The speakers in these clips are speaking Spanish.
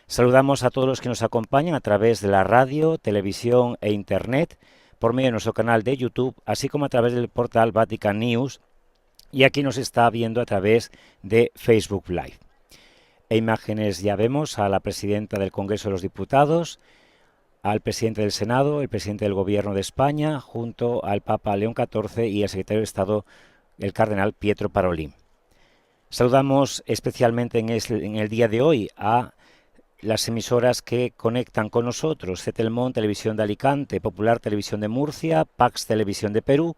Saludamos a todos los que nos acompañan a través de la radio, televisión e internet, por medio de nuestro canal de YouTube, así como a través del portal Vatican News, y aquí nos está viendo a través de Facebook Live. En imágenes ya vemos a la presidenta del Congreso de los Diputados, al presidente del Senado, el presidente del Gobierno de España, junto al Papa León XIV y el secretario de Estado, el cardenal Pietro Parolin. Saludamos especialmente en el día de hoy a las emisoras que conectan con nosotros: Cetelmont, Televisión de Alicante, Popular Televisión de Murcia, Pax Televisión de Perú,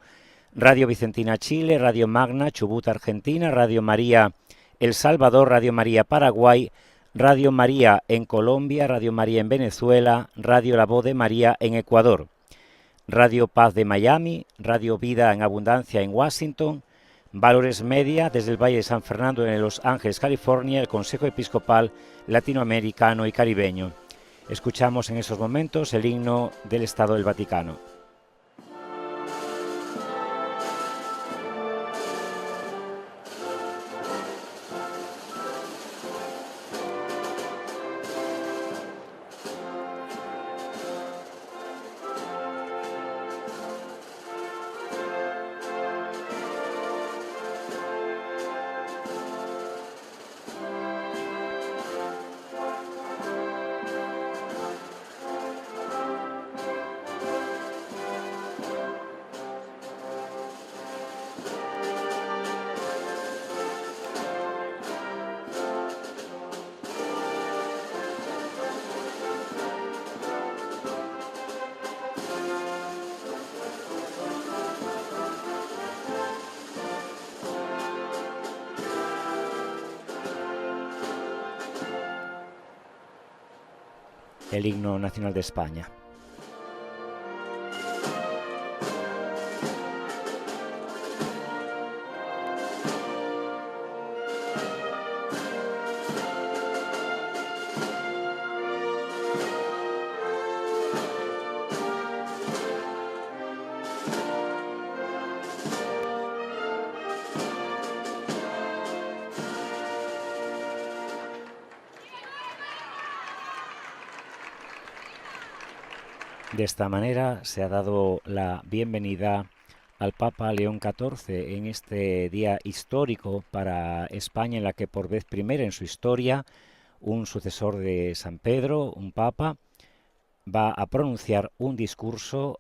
Radio Vicentina Chile, Radio Magna Chubut Argentina, Radio María El Salvador, Radio María Paraguay, Radio María en Colombia, Radio María en Venezuela, Radio La Voz de María en Ecuador, Radio Paz de Miami, Radio Vida en Abundancia en Washington, Valores Media desde el Valle de San Fernando en Los Ángeles, California, el Consejo Episcopal Latinoamericano y Caribeño. Escuchamos en esos momentos el himno del Estado del Vaticano. El himno nacional de España. De esta manera se ha dado la bienvenida al Papa León XIV en este día histórico para España, en la que por vez primera en su historia un sucesor de San Pedro, un Papa, va a pronunciar un discurso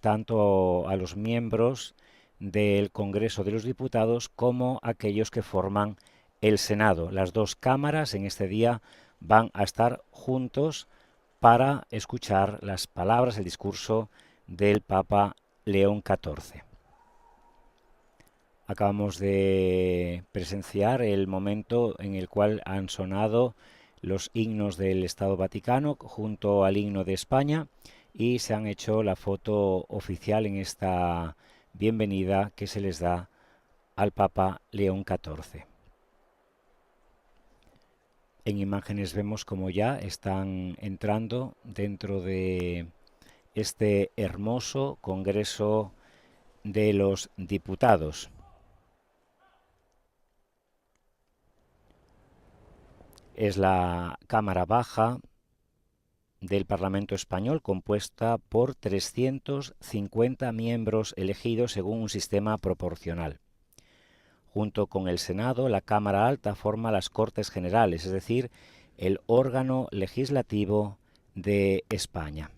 tanto a los miembros del Congreso de los Diputados como a aquellos que forman el Senado. Las dos cámaras en este día van a estar juntos para escuchar las palabras, el discurso del Papa León XIV. Acabamos de presenciar el momento en el cual han sonado los himnos del Estado Vaticano junto al himno de España y se han hecho la foto oficial en esta bienvenida que se les da al Papa León XIV. En imágenes vemos como ya están entrando dentro de este hermoso Congreso de los Diputados. Es la Cámara Baja del Parlamento Español, compuesta por 350 miembros elegidos según un sistema proporcional. Junto con el Senado, la Cámara Alta forma las Cortes Generales, es decir, el órgano legislativo de España.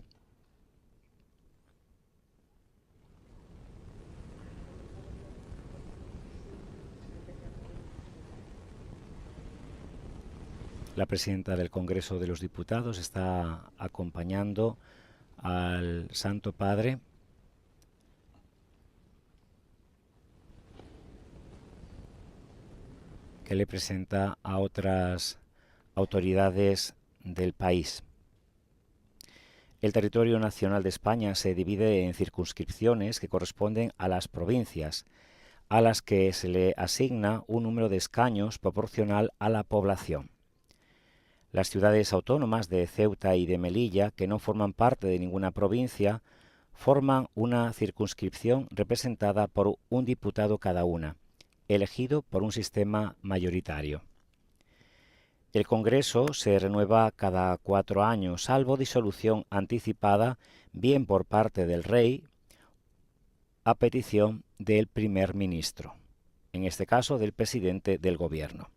La presidenta del Congreso de los Diputados está acompañando al Santo Padre que le presenta a otras autoridades del país. El territorio nacional de España se divide en circunscripciones que corresponden a las provincias, a las que se le asigna un número de escaños proporcional a la población. Las ciudades autónomas de Ceuta y de Melilla, que no forman parte de ninguna provincia, forman una circunscripción representada por un diputado cada una, elegido por un sistema mayoritario. El Congreso se renueva cada 4 años, salvo disolución anticipada, bien por parte del rey, a petición del primer ministro, en este caso del presidente del gobierno.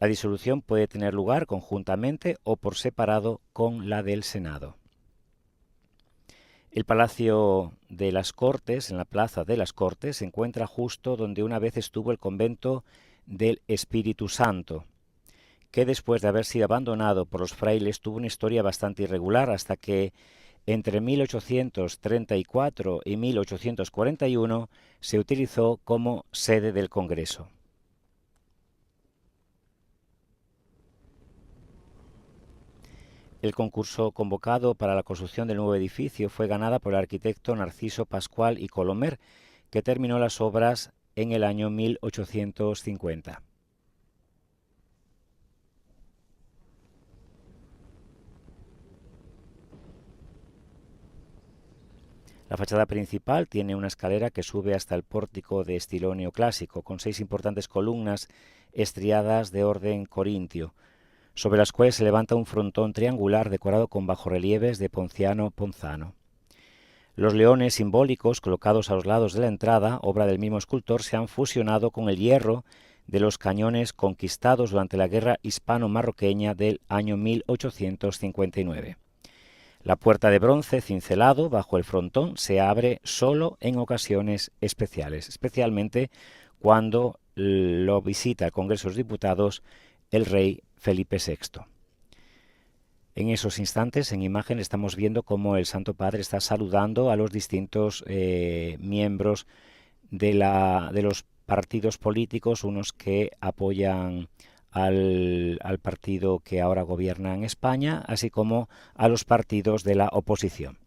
La disolución puede tener lugar conjuntamente o por separado con la del Senado. El Palacio de las Cortes, en la Plaza de las Cortes, se encuentra justo donde una vez estuvo el convento del Espíritu Santo, que después de haber sido abandonado por los frailes tuvo una historia bastante irregular hasta que entre 1834 y 1841 se utilizó como sede del Congreso. El concurso convocado para la construcción del nuevo edificio fue ganada por el arquitecto Narciso Pascual y Colomer, que terminó las obras en el año 1850. La fachada principal tiene una escalera que sube hasta el pórtico de estilo neoclásico, con 6 importantes columnas estriadas de orden corintio, sobre las cuales se levanta un frontón triangular decorado con bajorrelieves de Ponciano Ponzano. Los leones simbólicos colocados a los lados de la entrada, obra del mismo escultor, se han fusionado con el hierro de los cañones conquistados durante la guerra hispano-marroqueña del año 1859. La puerta de bronce cincelado bajo el frontón se abre solo en ocasiones especiales, especialmente cuando lo visita el Congreso de los Diputados el rey Felipe VI. En esos instantes, en imagen, estamos viendo cómo el Santo Padre está saludando a los distintos miembros de los partidos políticos, unos que apoyan al partido que ahora gobierna en España, así como a los partidos de la oposición.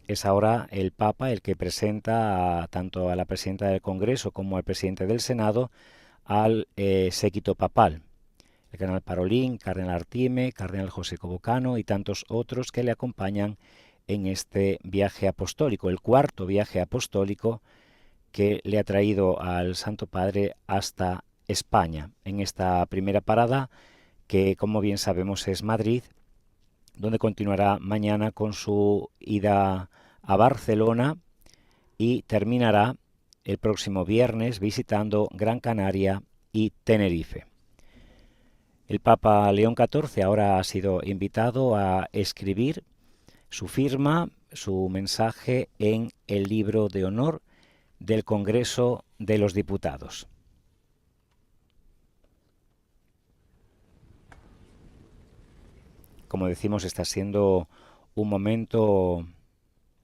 Es ahora el Papa el que presenta tanto a la presidenta del Congreso como al presidente del Senado al séquito papal, el cardenal Parolín, cardenal Artime, cardenal José Cobocano y tantos otros que le acompañan en este viaje apostólico, el cuarto viaje apostólico que le ha traído al Santo Padre hasta España. En esta primera parada, que como bien sabemos es Madrid, donde continuará mañana con su ida a Barcelona y terminará el próximo viernes visitando Gran Canaria y Tenerife. El Papa León XIV ahora ha sido invitado a escribir su firma, su mensaje en el libro de honor del Congreso de los Diputados. Como decimos, está siendo un momento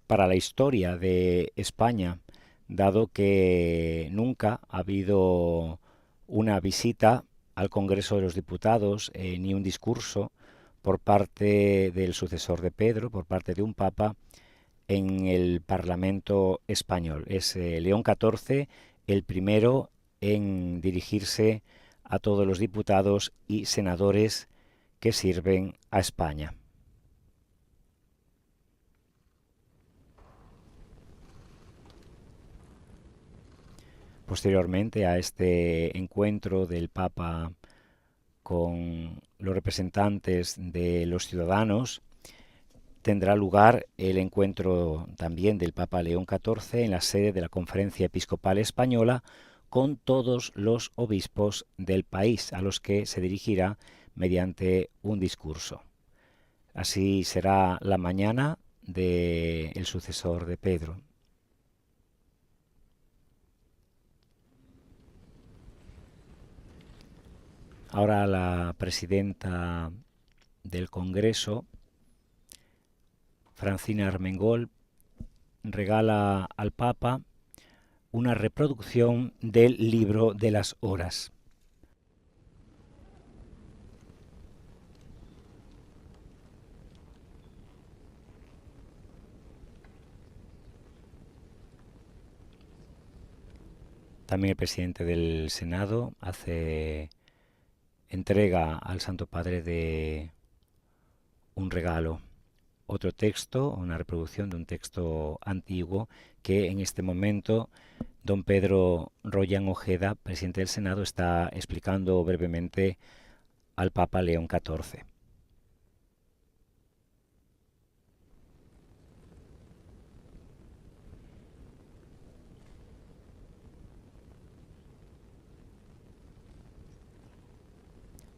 para la historia de España, dado que nunca ha habido una visita al Congreso de los Diputados ni un discurso por parte del sucesor de Pedro, por parte de un papa, en el Parlamento español. Es León XIV el primero en dirigirse a todos los diputados y senadores que sirven a España. Posteriormente a este encuentro del Papa con los representantes de los ciudadanos, tendrá lugar el encuentro también del Papa León XIV en la sede de la Conferencia Episcopal Española con todos los obispos del país, a los que se dirigirá mediante un discurso. Así será la mañana del sucesor de Pedro. Ahora la presidenta del Congreso, Francina Armengol, regala al Papa una reproducción del Libro de las Horas. También el presidente del Senado entrega al Santo Padre de un regalo, otro texto, una reproducción de un texto antiguo que en este momento don Pedro Royan Ojeda, presidente del Senado, está explicando brevemente al Papa León XIV.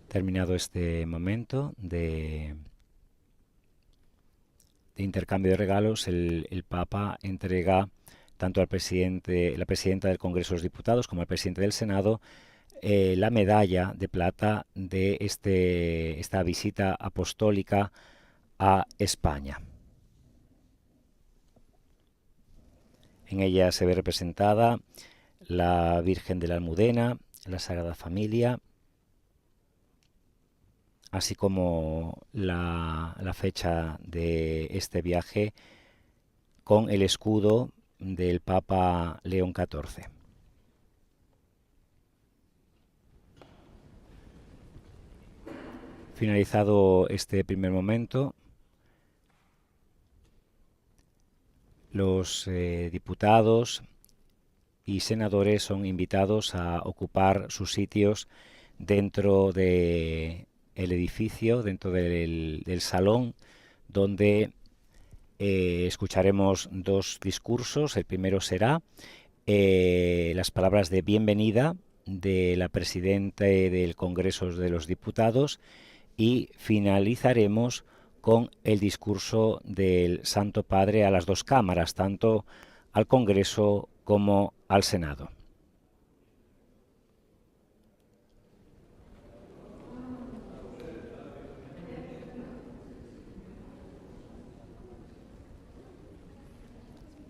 Terminado este momento de intercambio de regalos, el Papa entrega tanto al presidente, la presidenta del Congreso de los Diputados como al presidente del Senado la medalla de plata de esta visita apostólica a España. En ella se ve representada la Virgen de la Almudena, la Sagrada Familia, así como la fecha de este viaje con el escudo del Papa León XIV. Finalizado este primer momento, los diputados y senadores son invitados a ocupar sus sitios dentro del edificio, dentro del salón, donde escucharemos dos discursos. El primero será las palabras de bienvenida de la presidenta del Congreso de los Diputados y finalizaremos con el discurso del Santo Padre a las dos cámaras, tanto al Congreso como al Senado.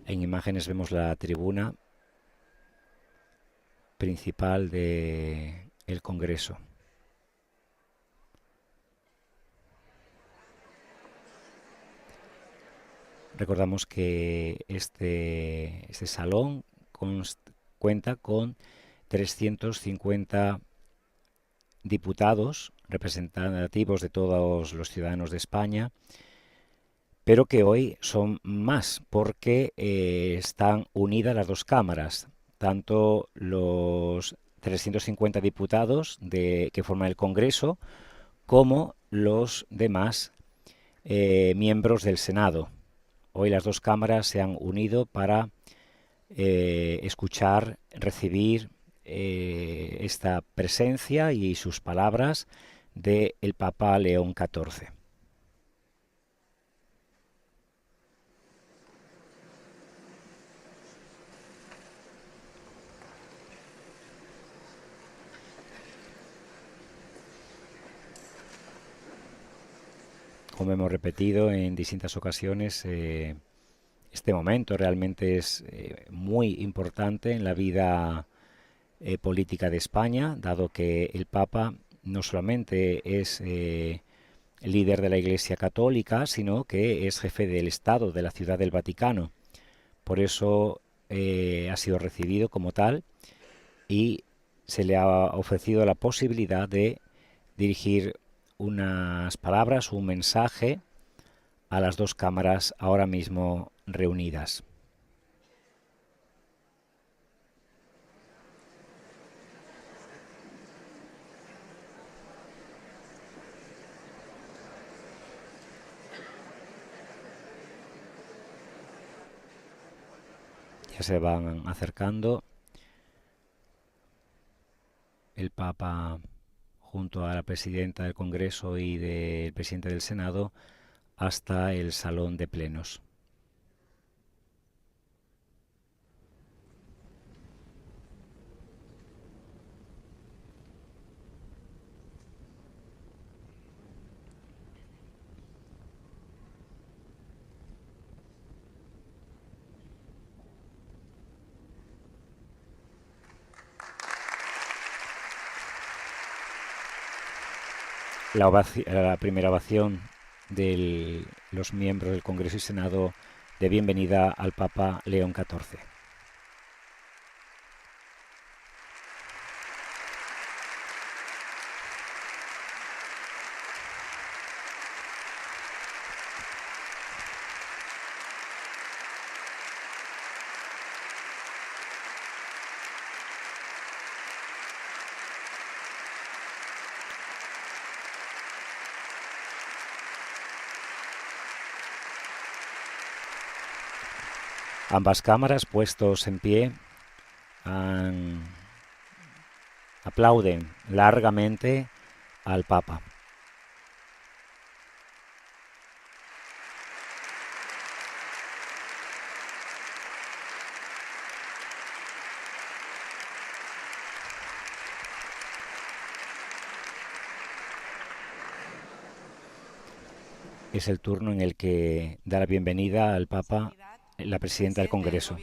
En imágenes vemos la tribuna principal del Congreso. Recordamos que este salón cuenta con 350 diputados representativos de todos los ciudadanos de España, pero que hoy son más porque están unidas las dos cámaras, tanto los 350 diputados que forman el Congreso como los demás miembros del Senado. Hoy las dos cámaras se han unido para escuchar, recibir esta presencia y sus palabras del Papa León XIV. Como hemos repetido en distintas ocasiones, este momento realmente es muy importante en la vida política de España, dado que el Papa no solamente es líder de la Iglesia Católica, sino que es jefe del Estado de la Ciudad del Vaticano. Por eso ha sido recibido como tal y se le ha ofrecido la posibilidad de dirigir unas palabras, un mensaje a las dos cámaras ahora mismo reunidas. Ya se van acercando el Papa junto a la presidenta del Congreso y del presidente del Senado hasta el salón de plenos. La primera ovación de los miembros del Congreso y Senado de bienvenida al Papa León XIV. Ambas cámaras, puestos en pie, aplauden largamente al Papa. Es el turno en el que da la bienvenida al Papa la presidenta del Congreso.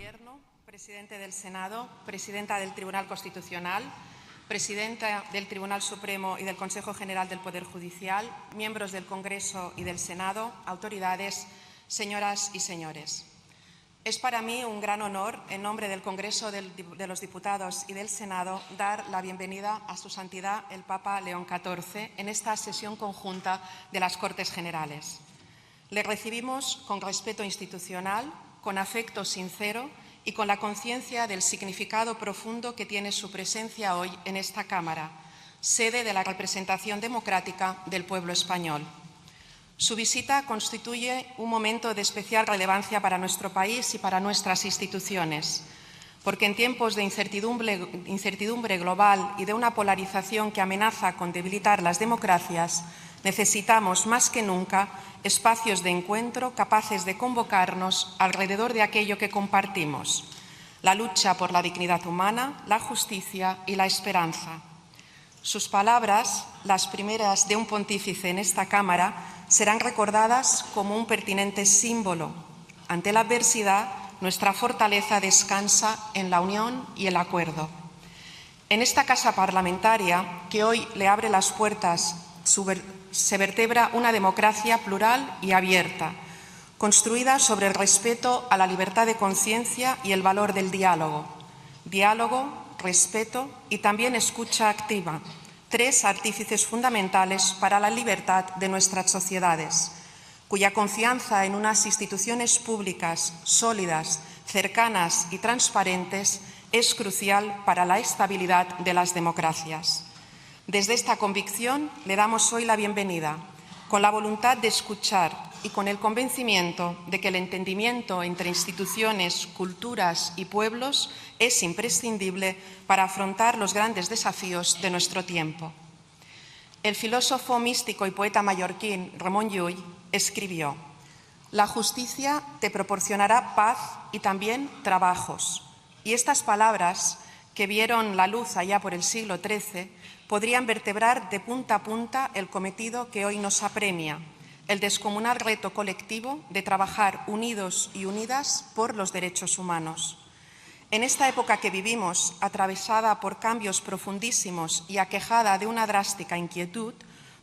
Presidente del Senado, presidenta del Tribunal Constitucional, presidenta del Tribunal Supremo y del Consejo General del Poder Judicial, miembros del Congreso y del Senado, autoridades, señoras y señores. Es para mí un gran honor, en nombre del Congreso de los Diputados y del Senado, dar la bienvenida a Su Santidad el Papa León XIV en esta sesión conjunta de las Cortes Generales. Le recibimos con respeto institucional, con afecto sincero y con la conciencia del significado profundo que tiene su presencia hoy en esta Cámara, sede de la representación democrática del pueblo español. Su visita constituye un momento de especial relevancia para nuestro país y para nuestras instituciones, porque en tiempos de incertidumbre global y de una polarización que amenaza con debilitar las democracias, necesitamos más que nunca espacios de encuentro capaces de convocarnos alrededor de aquello que compartimos: la lucha por la dignidad humana, la justicia y la esperanza. Sus palabras, las primeras de un pontífice en esta Cámara, serán recordadas como un pertinente símbolo. Ante la adversidad, nuestra fortaleza descansa en la unión y el acuerdo. En esta casa parlamentaria, que hoy le abre las puertas, se vertebra una democracia plural y abierta, construida sobre el respeto a la libertad de conciencia y el valor del diálogo. Diálogo, respeto y también escucha activa, tres artífices fundamentales para la libertad de nuestras sociedades, cuya confianza en unas instituciones públicas sólidas, cercanas y transparentes es crucial para la estabilidad de las democracias. Desde esta convicción le damos hoy la bienvenida, con la voluntad de escuchar y con el convencimiento de que el entendimiento entre instituciones, culturas y pueblos es imprescindible para afrontar los grandes desafíos de nuestro tiempo. El filósofo místico y poeta mallorquín Ramon Llull escribió: «La justicia te proporcionará paz y también trabajos». Y estas palabras, que vieron la luz allá por el siglo XIII, podrían vertebrar de punta a punta el cometido que hoy nos apremia: el descomunal reto colectivo de trabajar unidos y unidas por los derechos humanos. En esta época que vivimos, atravesada por cambios profundísimos y aquejada de una drástica inquietud,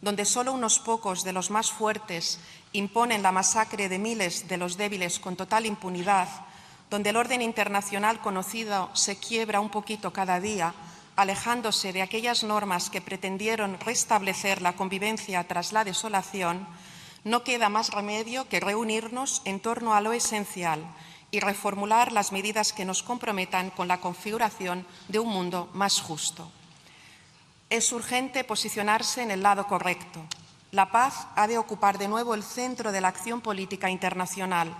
donde solo unos pocos de los más fuertes imponen la masacre de miles de los débiles con total impunidad, donde el orden internacional conocido se quiebra un poquito cada día, alejándose de aquellas normas que pretendieron restablecer la convivencia tras la desolación, no queda más remedio que reunirnos en torno a lo esencial y reformular las medidas que nos comprometan con la configuración de un mundo más justo. Es urgente posicionarse en el lado correcto. La paz ha de ocupar de nuevo el centro de la acción política internacional.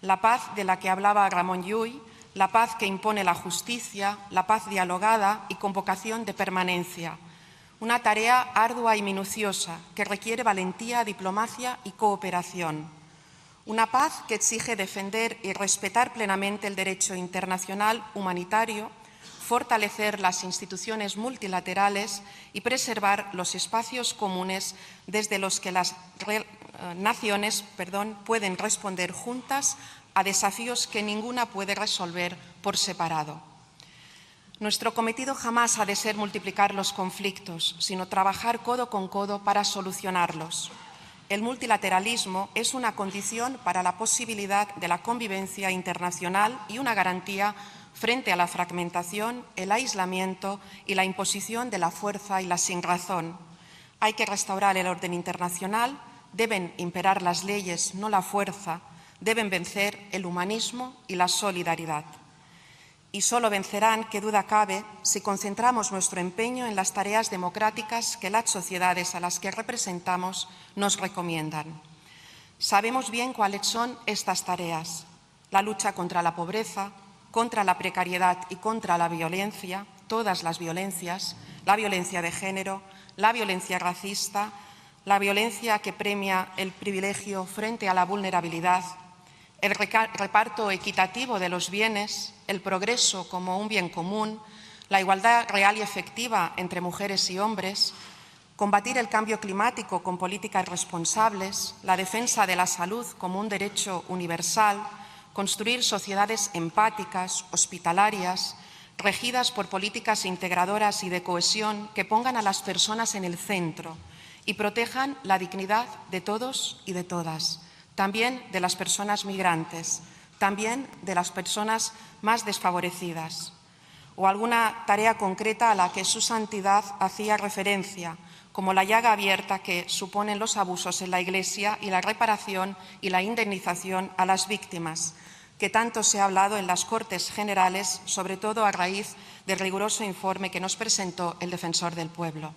La paz de la que hablaba Ramon Llull, la paz que impone la justicia, la paz dialogada y con vocación de permanencia. Una tarea ardua y minuciosa que requiere valentía, diplomacia y cooperación. Una paz que exige defender y respetar plenamente el derecho internacional humanitario, fortalecer las instituciones multilaterales y preservar los espacios comunes desde los que las naciones pueden responder juntas a desafíos que ninguna puede resolver por separado. Nuestro cometido jamás ha de ser multiplicar los conflictos, sino trabajar codo con codo para solucionarlos. El multilateralismo es una condición para la posibilidad de la convivencia internacional y una garantía frente a la fragmentación, el aislamiento y la imposición de la fuerza y la sinrazón. Hay que restaurar el orden internacional, deben imperar las leyes, no la fuerza, deben vencer el humanismo y la solidaridad. Y solo vencerán, qué duda cabe, si concentramos nuestro empeño en las tareas democráticas que las sociedades a las que representamos nos recomiendan. Sabemos bien cuáles son estas tareas: la lucha contra la pobreza, contra la precariedad y contra la violencia, todas las violencias, la violencia de género, la violencia racista, la violencia que premia el privilegio frente a la vulnerabilidad, el reparto equitativo de los bienes, el progreso como un bien común, la igualdad real y efectiva entre mujeres y hombres, combatir el cambio climático con políticas responsables, la defensa de la salud como un derecho universal, construir sociedades empáticas, hospitalarias, regidas por políticas integradoras y de cohesión que pongan a las personas en el centro y protejan la dignidad de todos y de todas, también de las personas migrantes, también de las personas más desfavorecidas. O alguna tarea concreta a la que su santidad hacía referencia, como la llaga abierta que suponen los abusos en la Iglesia y la reparación y la indemnización a las víctimas, que tanto se ha hablado en las Cortes Generales, sobre todo a raíz del riguroso informe que nos presentó el Defensor del Pueblo.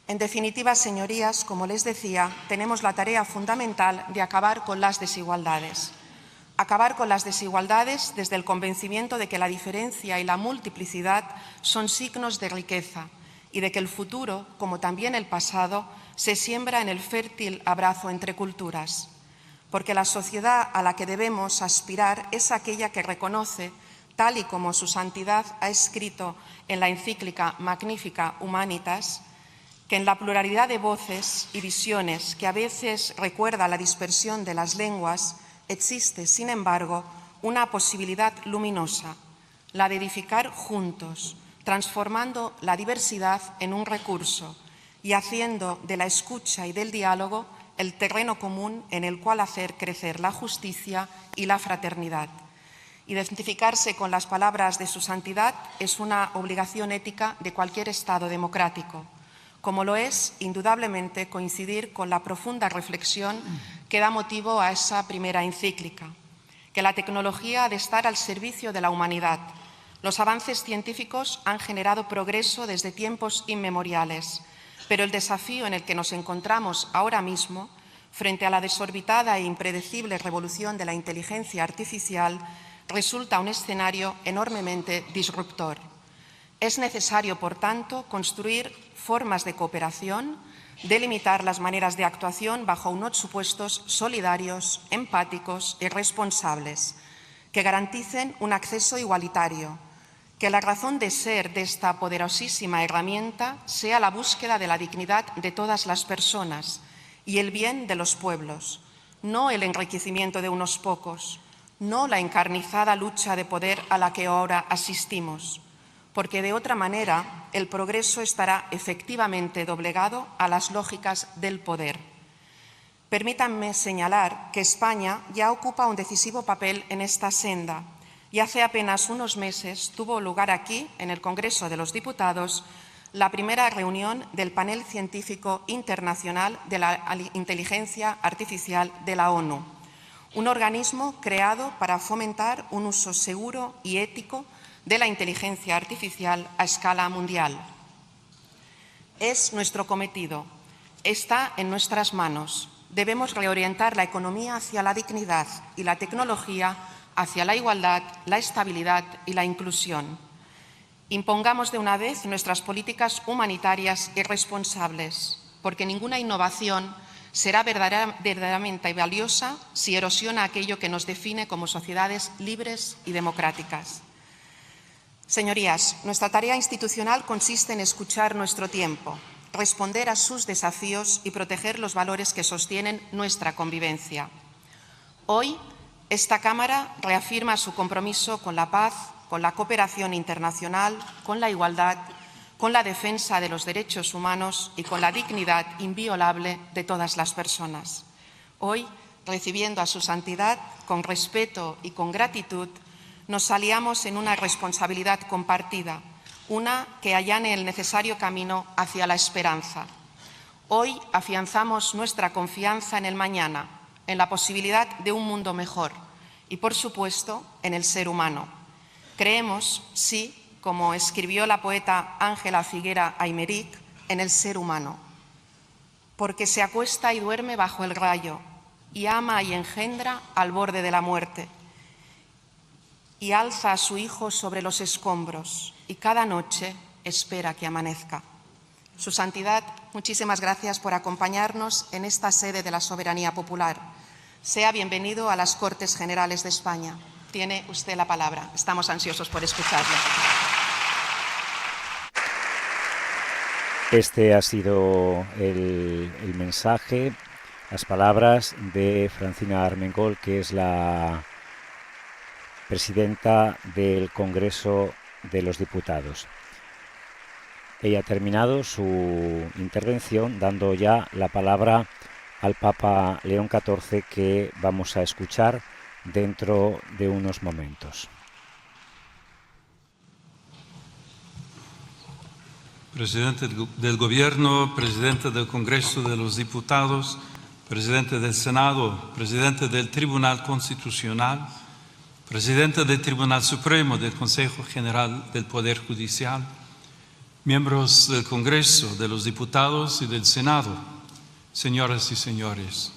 En definitiva, señorías, como les decía, tenemos la tarea fundamental de acabar con las desigualdades. Acabar con las desigualdades desde el convencimiento de que la diferencia y la multiplicidad son signos de riqueza y de que el futuro, como también el pasado, se siembra en el fértil abrazo entre culturas. Porque la sociedad a la que debemos aspirar es aquella que reconoce, tal y como su santidad ha escrito en la encíclica Magnificat Humanitas, que en la pluralidad de voces y visiones que a veces recuerda la dispersión de las lenguas, existe, sin embargo, una posibilidad luminosa, la de edificar juntos, transformando la diversidad en un recurso y haciendo de la escucha y del diálogo el terreno común en el cual hacer crecer la justicia y la fraternidad. Identificarse con las palabras de su santidad es una obligación ética de cualquier Estado democrático, como lo es, indudablemente, coincidir con la profunda reflexión que da motivo a esa primera encíclica, que la tecnología ha de estar al servicio de la humanidad. Los avances científicos han generado progreso desde tiempos inmemoriales, pero el desafío en el que nos encontramos ahora mismo, frente a la desorbitada e impredecible revolución de la inteligencia artificial, resulta un escenario enormemente disruptor. Es necesario, por tanto, construir formas de cooperación, delimitar las maneras de actuación bajo unos supuestos solidarios, empáticos y responsables, que garanticen un acceso igualitario, que la razón de ser de esta poderosísima herramienta sea la búsqueda de la dignidad de todas las personas y el bien de los pueblos, no el enriquecimiento de unos pocos, no la encarnizada lucha de poder a la que ahora asistimos, porque de otra manera el progreso estará efectivamente doblegado a las lógicas del poder. Permítanme señalar que España ya ocupa un decisivo papel en esta senda y hace apenas unos meses tuvo lugar aquí, en el Congreso de los Diputados, la primera reunión del Panel Científico Internacional de la Inteligencia Artificial de la ONU, un organismo creado para fomentar un uso seguro y ético de la inteligencia artificial a escala mundial. Es nuestro cometido, está en nuestras manos. Debemos reorientar la economía hacia la dignidad y la tecnología hacia la igualdad, la estabilidad y la inclusión. Impongamos de una vez nuestras políticas humanitarias y responsables, porque ninguna innovación será verdaderamente valiosa si erosiona aquello que nos define como sociedades libres y democráticas. Señorías, nuestra tarea institucional consiste en escuchar nuestro tiempo, responder a sus desafíos y proteger los valores que sostienen nuestra convivencia. Hoy, esta Cámara reafirma su compromiso con la paz, con la cooperación internacional, con la igualdad, con la defensa de los derechos humanos y con la dignidad inviolable de todas las personas. Hoy, recibiendo a su santidad con respeto y con gratitud, nos aliamos en una responsabilidad compartida, una que allane el necesario camino hacia la esperanza. Hoy afianzamos nuestra confianza en el mañana, en la posibilidad de un mundo mejor y, por supuesto, en el ser humano. Creemos, sí, como escribió la poeta Ángela Figuera Aymerich, en el ser humano, porque se acuesta y duerme bajo el rayo y ama y engendra al borde de la muerte, y alza a su hijo sobre los escombros y cada noche espera que amanezca. Su Santidad, muchísimas gracias por acompañarnos en esta sede de la soberanía popular. Sea bienvenido a las Cortes Generales de España. Tiene usted la palabra. Estamos ansiosos por escucharlo. Este ha sido el mensaje, las palabras de Francina Armengol, que es la presidenta del Congreso de los Diputados. Ella ha terminado su intervención dando ya la palabra al Papa León XIV, que vamos a escuchar dentro de unos momentos. Presidente del Gobierno, Presidente del Congreso de los Diputados, Presidente del Senado, Presidente del Tribunal Constitucional, Presidente del Tribunal Supremo del Consejo General del Poder Judicial, miembros del Congreso, de los Diputados y del Senado, señoras y señores.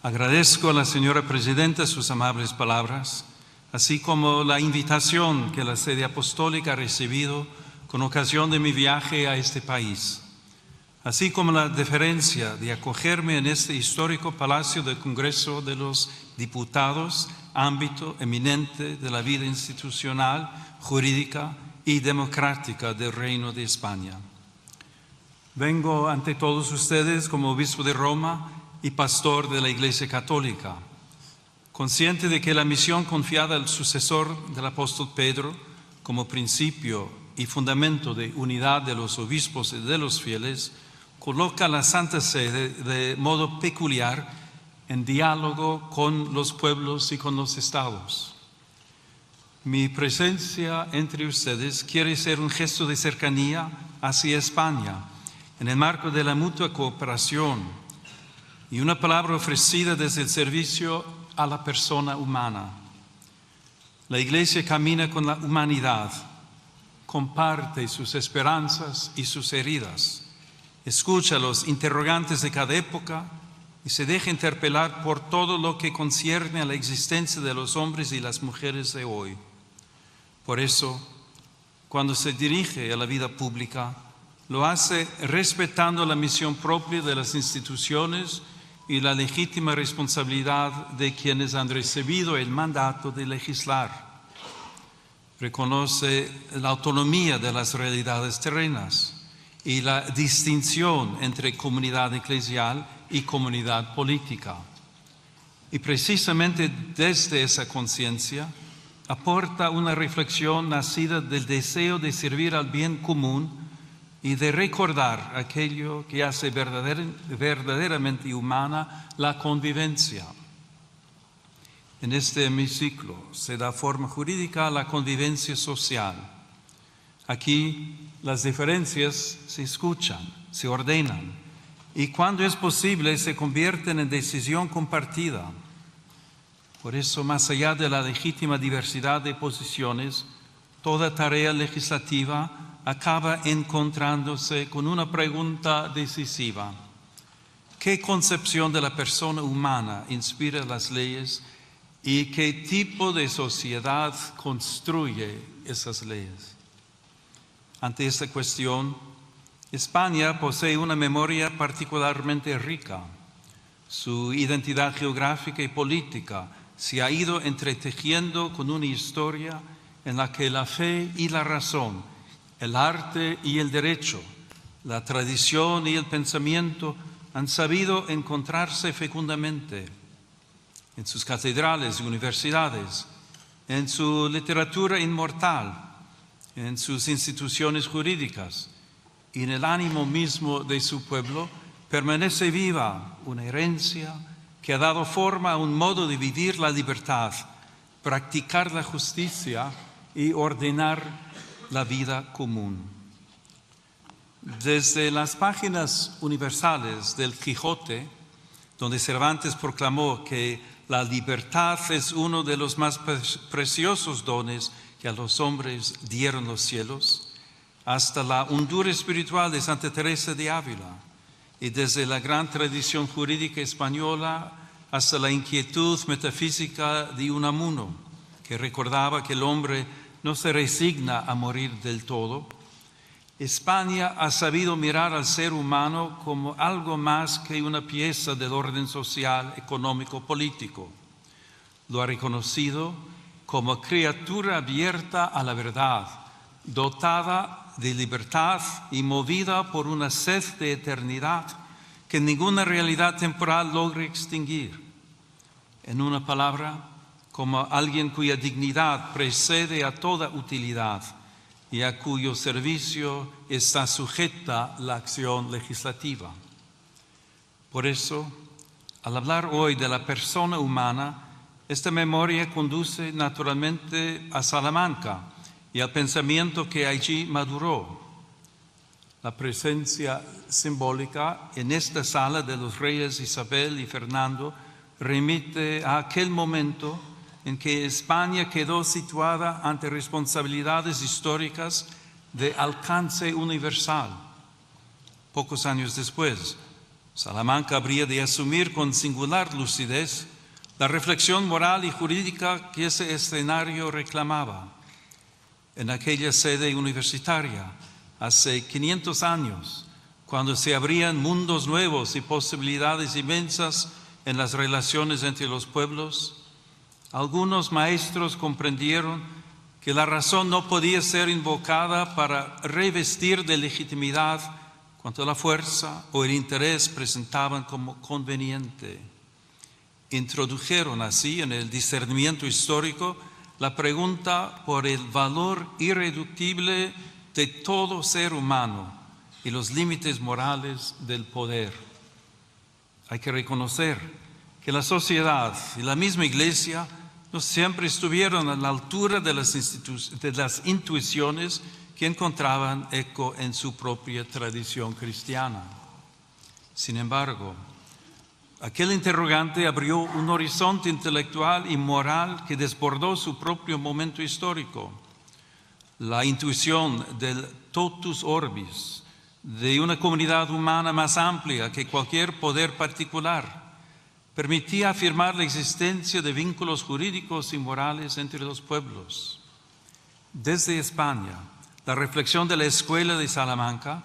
Agradezco a la señora Presidenta sus amables palabras, así como la invitación que la Sede Apostólica ha recibido con ocasión de mi viaje a este país, así como la deferencia de acogerme en este histórico Palacio del Congreso de los Diputados, ámbito eminente de la vida institucional, jurídica y democrática del Reino de España. Vengo ante todos ustedes como obispo de Roma y pastor de la Iglesia Católica, consciente de que la misión confiada al sucesor del apóstol Pedro como principio y fundamento de unidad de los obispos y de los fieles, coloca a la Santa Sede de modo peculiar en diálogo con los pueblos y con los estados. Mi presencia entre ustedes quiere ser un gesto de cercanía hacia España, en el marco de la mutua cooperación y una palabra ofrecida desde el servicio a la persona humana. La Iglesia camina con la humanidad, comparte sus esperanzas y sus heridas, escucha los interrogantes de cada época y se deja interpelar por todo lo que concierne a la existencia de los hombres y las mujeres de hoy. Por eso, cuando se dirige a la vida pública, lo hace respetando la misión propia de las instituciones y la legítima responsabilidad de quienes han recibido el mandato de legislar. Reconoce la autonomía de las realidades terrenas y la distinción entre comunidad eclesial y comunidad política. Y precisamente desde esa conciencia aporta una reflexión nacida del deseo de servir al bien común y de recordar aquello que hace verdaderamente humana la convivencia. En este hemiciclo se da forma jurídica a la convivencia social. Aquí las diferencias se escuchan, se ordenan y cuando es posible se convierten en decisión compartida. Por eso, más allá de la legítima diversidad de posiciones, toda tarea legislativa acaba encontrándose con una pregunta decisiva. ¿Qué concepción de la persona humana inspira las leyes y qué tipo de sociedad construye esas leyes? Ante esta cuestión, España posee una memoria particularmente rica. Su identidad geográfica y política se ha ido entretejiendo con una historia en la que la fe y la razón, el arte y el derecho, la tradición y el pensamiento han sabido encontrarse fecundamente en sus catedrales y universidades, en su literatura inmortal, en sus instituciones jurídicas y en el ánimo mismo de su pueblo, permanece viva una herencia que ha dado forma a un modo de vivir la libertad, practicar la justicia y ordenar la vida común. Desde las páginas universales del Quijote, donde Cervantes proclamó que la libertad es uno de los más preciosos dones que a los hombres dieron los cielos, hasta la hondura espiritual de Santa Teresa de Ávila, y desde la gran tradición jurídica española hasta la inquietud metafísica de Unamuno, que recordaba que el hombre no se resigna a morir del todo, España ha sabido mirar al ser humano como algo más que una pieza del orden social, económico, político. Lo ha reconocido como criatura abierta a la verdad, dotada de libertad y movida por una sed de eternidad que ninguna realidad temporal logra extinguir. En una palabra, como alguien cuya dignidad precede a toda utilidad y a cuyo servicio está sujeta la acción legislativa. Por eso, al hablar hoy de la persona humana, esta memoria conduce naturalmente a Salamanca y al pensamiento que allí maduró. La presencia simbólica en esta sala de los reyes Isabel y Fernando remite a aquel momento en que España quedó situada ante responsabilidades históricas de alcance universal. Pocos años después, Salamanca habría de asumir con singular lucidez la reflexión moral y jurídica que ese escenario reclamaba. En aquella sede universitaria, hace 500 años, cuando se abrían mundos nuevos y posibilidades inmensas en las relaciones entre los pueblos, algunos maestros comprendieron que la razón no podía ser invocada para revestir de legitimidad cuanto la fuerza o el interés presentaban como conveniente. Introdujeron así en el discernimiento histórico la pregunta por el valor irreductible de todo ser humano y los límites morales del poder. Hay que reconocer que la sociedad y la misma Iglesia no siempre estuvieron a la altura de las intuiciones que encontraban eco en su propia tradición cristiana. Sin embargo, aquel interrogante abrió un horizonte intelectual y moral que desbordó su propio momento histórico. La intuición del totus orbis, de una comunidad humana más amplia que cualquier poder particular, permitía afirmar la existencia de vínculos jurídicos y morales entre los pueblos. Desde España, la reflexión de la Escuela de Salamanca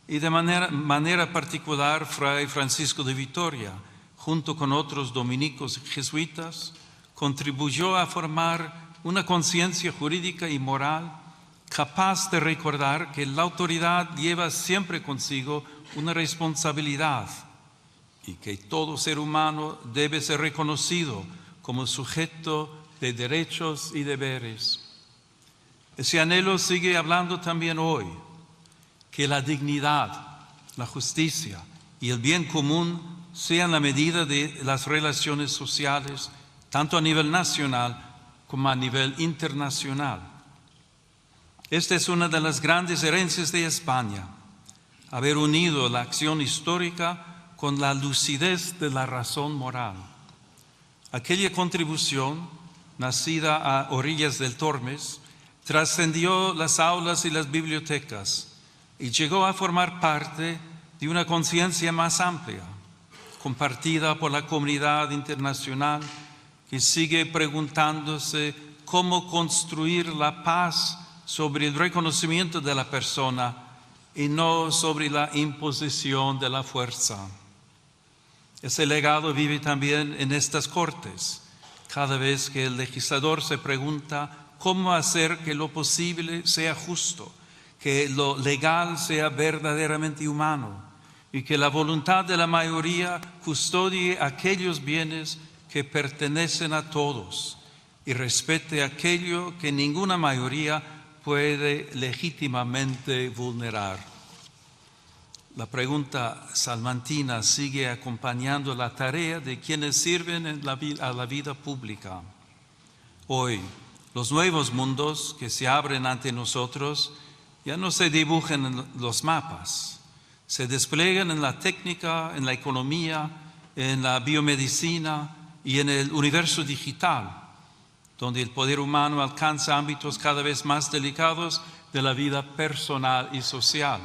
y de manera particular Fray Francisco de Vitoria, junto con otros dominicos jesuitas, contribuyó a formar una conciencia jurídica y moral capaz de recordar que la autoridad lleva siempre consigo una responsabilidad y que todo ser humano debe ser reconocido como sujeto de derechos y deberes. Ese anhelo sigue hablando también hoy, que la dignidad, la justicia y el bien común sean la medida de las relaciones sociales, tanto a nivel nacional como a nivel internacional. Esta es una de las grandes herencias de España, haber unido la acción histórica con la lucidez de la razón moral. Aquella contribución, nacida a orillas del Tormes, trascendió las aulas y las bibliotecas y llegó a formar parte de una conciencia más amplia, compartida por la comunidad internacional que sigue preguntándose cómo construir la paz sobre el reconocimiento de la persona y no sobre la imposición de la fuerza. Ese legado vive también en estas Cortes, cada vez que el legislador se pregunta cómo hacer que lo posible sea justo, que lo legal sea verdaderamente humano y que la voluntad de la mayoría custodie aquellos bienes que pertenecen a todos y respete aquello que ninguna mayoría puede legítimamente vulnerar. La pregunta salmantina sigue acompañando la tarea de quienes sirven a la vida pública. Hoy, los nuevos mundos que se abren ante nosotros ya no se dibujan en los mapas, se despliegan en la técnica, en la economía, en la biomedicina y en el universo digital, donde el poder humano alcanza ámbitos cada vez más delicados de la vida personal y social.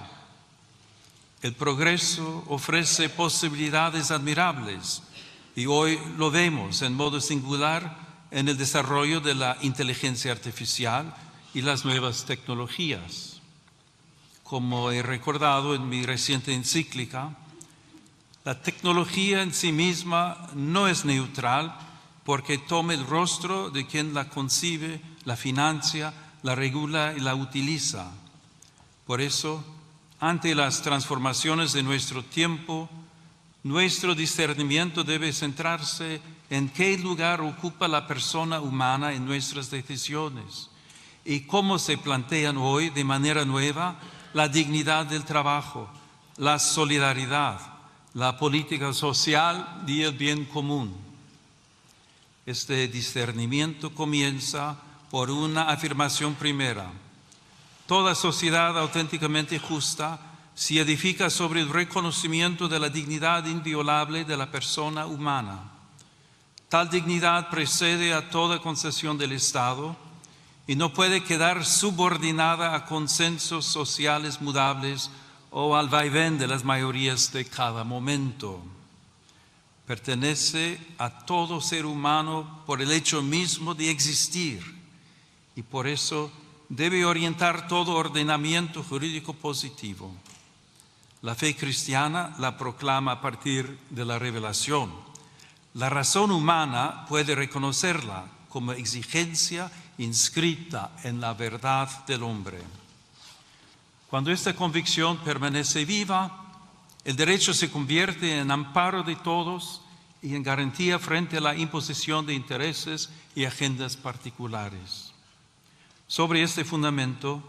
El progreso ofrece posibilidades admirables y hoy lo vemos en modo singular en el desarrollo de la inteligencia artificial y las nuevas tecnologías. Como he recordado en mi reciente encíclica, la tecnología en sí misma no es neutral porque toma el rostro de quien la concibe, la financia, la regula y la utiliza. Por eso, ante las transformaciones de nuestro tiempo, nuestro discernimiento debe centrarse en qué lugar ocupa la persona humana en nuestras decisiones y cómo se plantean hoy de manera nueva la dignidad del trabajo, la solidaridad, la política social y el bien común. Este discernimiento comienza por una afirmación primera. Toda sociedad auténticamente justa se edifica sobre el reconocimiento de la dignidad inviolable de la persona humana. Tal dignidad precede a toda concesión del Estado y no puede quedar subordinada a consensos sociales mudables o al vaivén de las mayorías de cada momento. Pertenece a todo ser humano por el hecho mismo de existir y por eso debe orientar todo ordenamiento jurídico positivo. La fe cristiana la proclama a partir de la revelación. La razón humana puede reconocerla como exigencia inscrita en la verdad del hombre. Cuando esta convicción permanece viva, el derecho se convierte en amparo de todos y en garantía frente a la imposición de intereses y agendas particulares. Sobre este fundamento,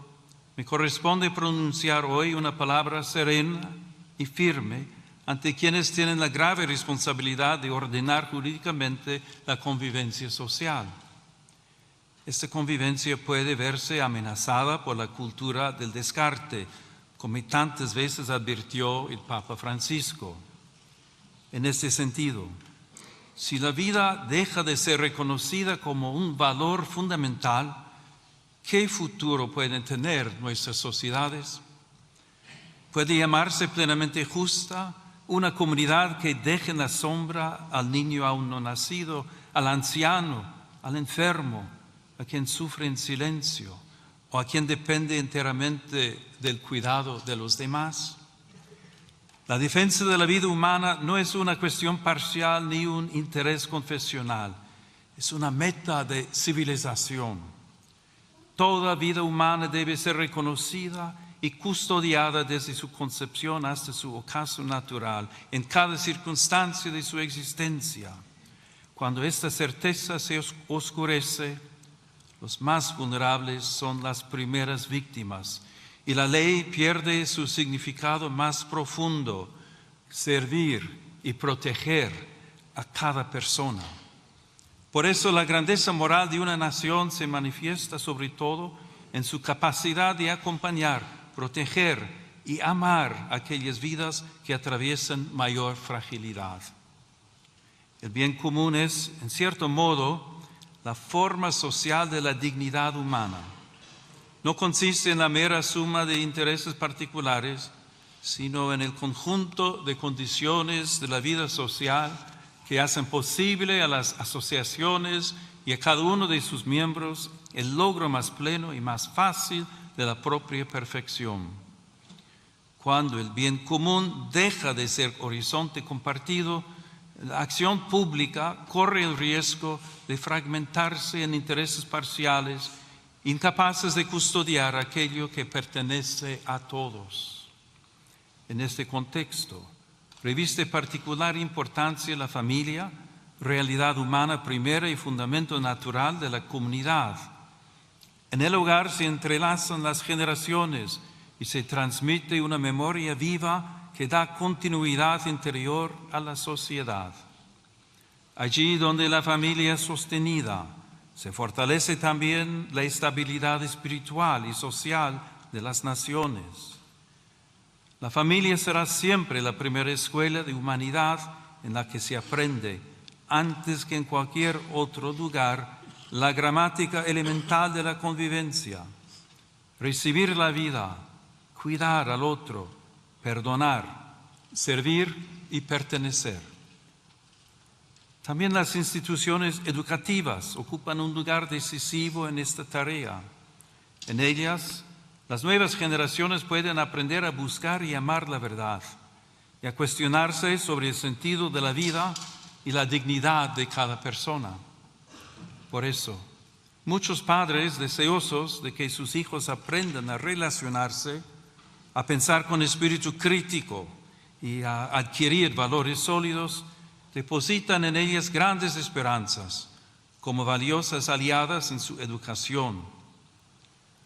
me corresponde pronunciar hoy una palabra serena y firme ante quienes tienen la grave responsabilidad de ordenar jurídicamente la convivencia social. Esta convivencia puede verse amenazada por la cultura del descarte, como tantas veces advirtió el Papa Francisco. En este sentido, si la vida deja de ser reconocida como un valor fundamental, ¿qué futuro pueden tener nuestras sociedades? ¿Puede llamarse plenamente justa una comunidad que deje en la sombra al niño aún no nacido, al anciano, al enfermo, a quien sufre en silencio o a quien depende enteramente del cuidado de los demás? La defensa de la vida humana no es una cuestión parcial ni un interés confesional, es una meta de civilización. Toda vida humana debe ser reconocida y custodiada desde su concepción hasta su ocaso natural, en cada circunstancia de su existencia. Cuando esta certeza se oscurece, los más vulnerables son las primeras víctimas y la ley pierde su significado más profundo, servir y proteger a cada persona. Por eso la grandeza moral de una nación se manifiesta sobre todo en su capacidad de acompañar, proteger y amar aquellas vidas que atraviesan mayor fragilidad. El bien común es, en cierto modo, la forma social de la dignidad humana. No consiste en la mera suma de intereses particulares, sino en el conjunto de condiciones de la vida social que hacen posible a las asociaciones y a cada uno de sus miembros el logro más pleno y más fácil de la propia perfección. Cuando el bien común deja de ser horizonte compartido, la acción pública corre el riesgo de fragmentarse en intereses parciales, incapaces de custodiar aquello que pertenece a todos. En este contexto, reviste particular importancia la familia, realidad humana primera y fundamento natural de la comunidad. En el hogar se entrelazan las generaciones y se transmite una memoria viva que da continuidad interior a la sociedad. Allí donde la familia es sostenida, se fortalece también la estabilidad espiritual y social de las naciones. La familia será siempre la primera escuela de humanidad en la que se aprende, antes que en cualquier otro lugar, la gramática elemental de la convivencia. Recibir la vida, cuidar al otro, perdonar, servir y pertenecer. También las instituciones educativas ocupan un lugar decisivo en esta tarea. En ellas, las nuevas generaciones pueden aprender a buscar y amar la verdad y a cuestionarse sobre el sentido de la vida y la dignidad de cada persona. Por eso, muchos padres deseosos de que sus hijos aprendan a relacionarse, a pensar con espíritu crítico y a adquirir valores sólidos, depositan en ellas grandes esperanzas como valiosas aliadas en su educación.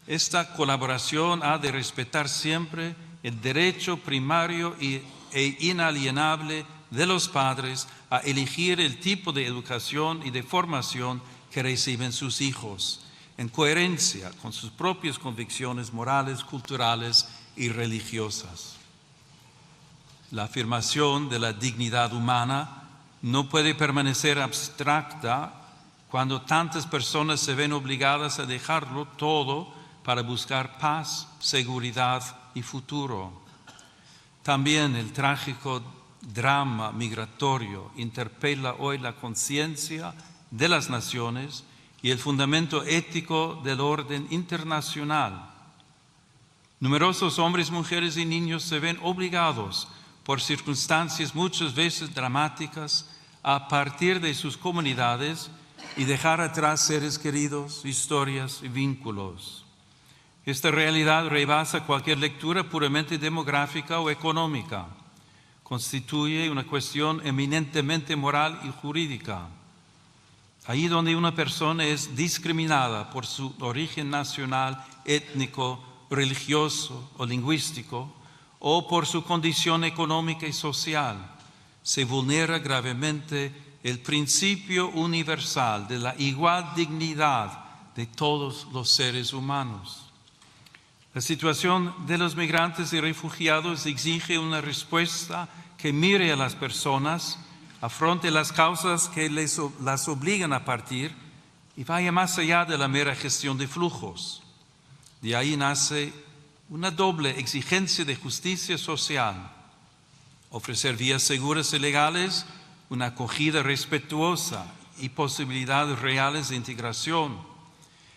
Esta colaboración ha de respetar siempre el derecho primario e inalienable de los padres a elegir el tipo de educación y de formación que reciben sus hijos, en coherencia con sus propias convicciones morales, culturales y religiosas. La afirmación de la dignidad humana no puede permanecer abstracta cuando tantas personas se ven obligadas a dejarlo todo para buscar paz, seguridad y futuro. También el trágico drama migratorio interpela hoy la conciencia de las naciones y el fundamento ético del orden internacional. Numerosos hombres, mujeres y niños se ven obligados por circunstancias muchas veces dramáticas a partir de sus comunidades y dejar atrás seres queridos, historias y vínculos. Esta realidad rebasa cualquier lectura puramente demográfica o económica. Constituye una cuestión eminentemente moral y jurídica. Ahí donde una persona es discriminada por su origen nacional, étnico, religioso o lingüístico, o por su condición económica y social, se vulnera gravemente el principio universal de la igual dignidad de todos los seres humanos. La situación de los migrantes y refugiados exige una respuesta que mire a las personas, afronte las causas que las obligan a partir y vaya más allá de la mera gestión de flujos. De ahí nace una doble exigencia de justicia social: ofrecer vías seguras y legales, una acogida respetuosa y posibilidades reales de integración,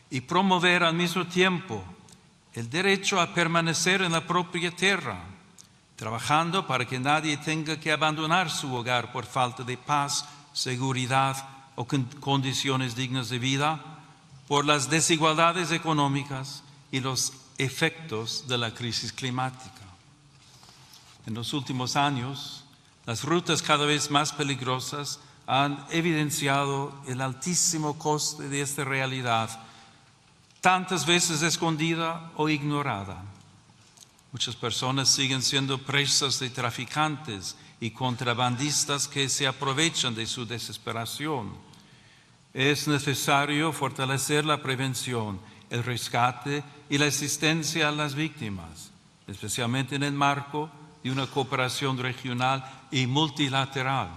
y promover al mismo tiempo el derecho a permanecer en la propia tierra, trabajando para que nadie tenga que abandonar su hogar por falta de paz, seguridad o condiciones dignas de vida, por las desigualdades económicas y los efectos de la crisis climática. En los últimos años, las rutas cada vez más peligrosas han evidenciado el altísimo coste de esta realidad, tantas veces escondida o ignorada. Muchas personas siguen siendo presas de traficantes y contrabandistas que se aprovechan de su desesperación. Es necesario fortalecer la prevención, el rescate y la asistencia a las víctimas, especialmente en el marco de una cooperación regional y multilateral.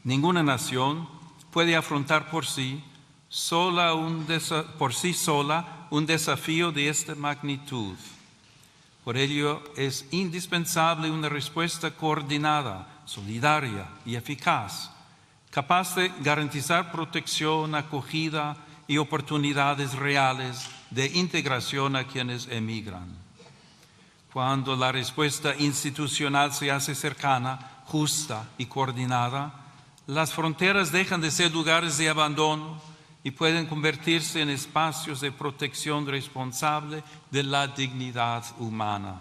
Ninguna nación puede afrontar por sí sola un desafío de esta magnitud. Por ello, es indispensable una respuesta coordinada, solidaria y eficaz, capaz de garantizar protección, acogida y oportunidades reales de integración a quienes emigran. Cuando la respuesta institucional se hace cercana, justa y coordinada, las fronteras dejan de ser lugares de abandono y pueden convertirse en espacios de protección responsable de la dignidad humana.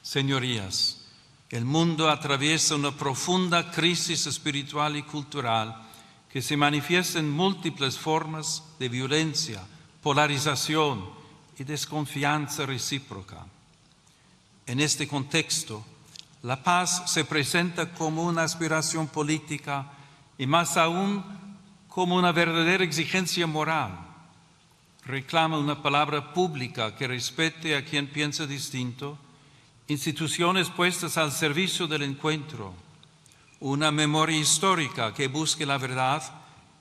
Señorías, el mundo atraviesa una profunda crisis espiritual y cultural que se manifiesta en múltiples formas de violencia, polarización y desconfianza recíproca. En este contexto, la paz se presenta como una aspiración política y más aún como una verdadera exigencia moral. Reclama una palabra pública que respete a quien piensa distinto, instituciones puestas al servicio del encuentro, una memoria histórica que busque la verdad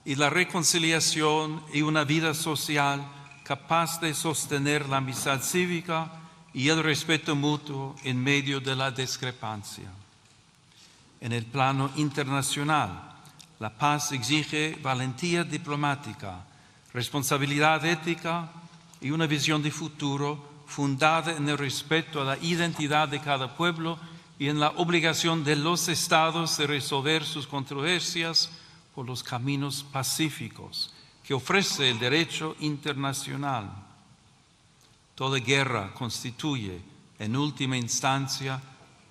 y la reconciliación y una vida social capaz de sostener la amistad cívica y el respeto mutuo en medio de la discrepancia. En el plano internacional, La paz exige valentía diplomática, responsabilidad ética y una visión de futuro fundada en el respeto a la identidad de cada pueblo y en la obligación de los estados de resolver sus controversias por los caminos pacíficos que ofrece el derecho internacional. Toda guerra constituye, en última instancia,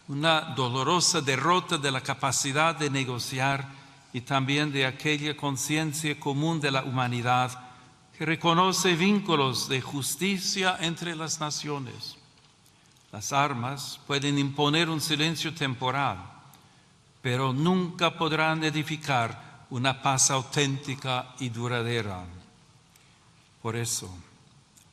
una dolorosa derrota de la capacidad de negociar y también de aquella conciencia común de la humanidad que reconoce vínculos de justicia entre las naciones. Las armas pueden imponer un silencio temporal, pero nunca podrán edificar una paz auténtica y duradera. Por eso,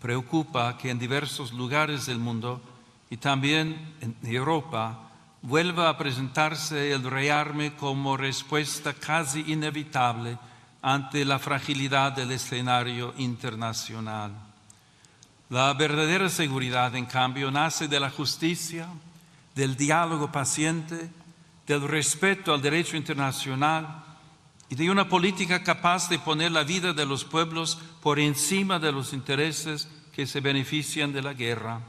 preocupa que en diversos lugares del mundo y también en Europa vuelva a presentarse el rearme como respuesta casi inevitable ante la fragilidad del escenario internacional. La verdadera seguridad, en cambio, nace de la justicia, del diálogo paciente, del respeto al derecho internacional y de una política capaz de poner la vida de los pueblos por encima de los intereses que se benefician de la guerra.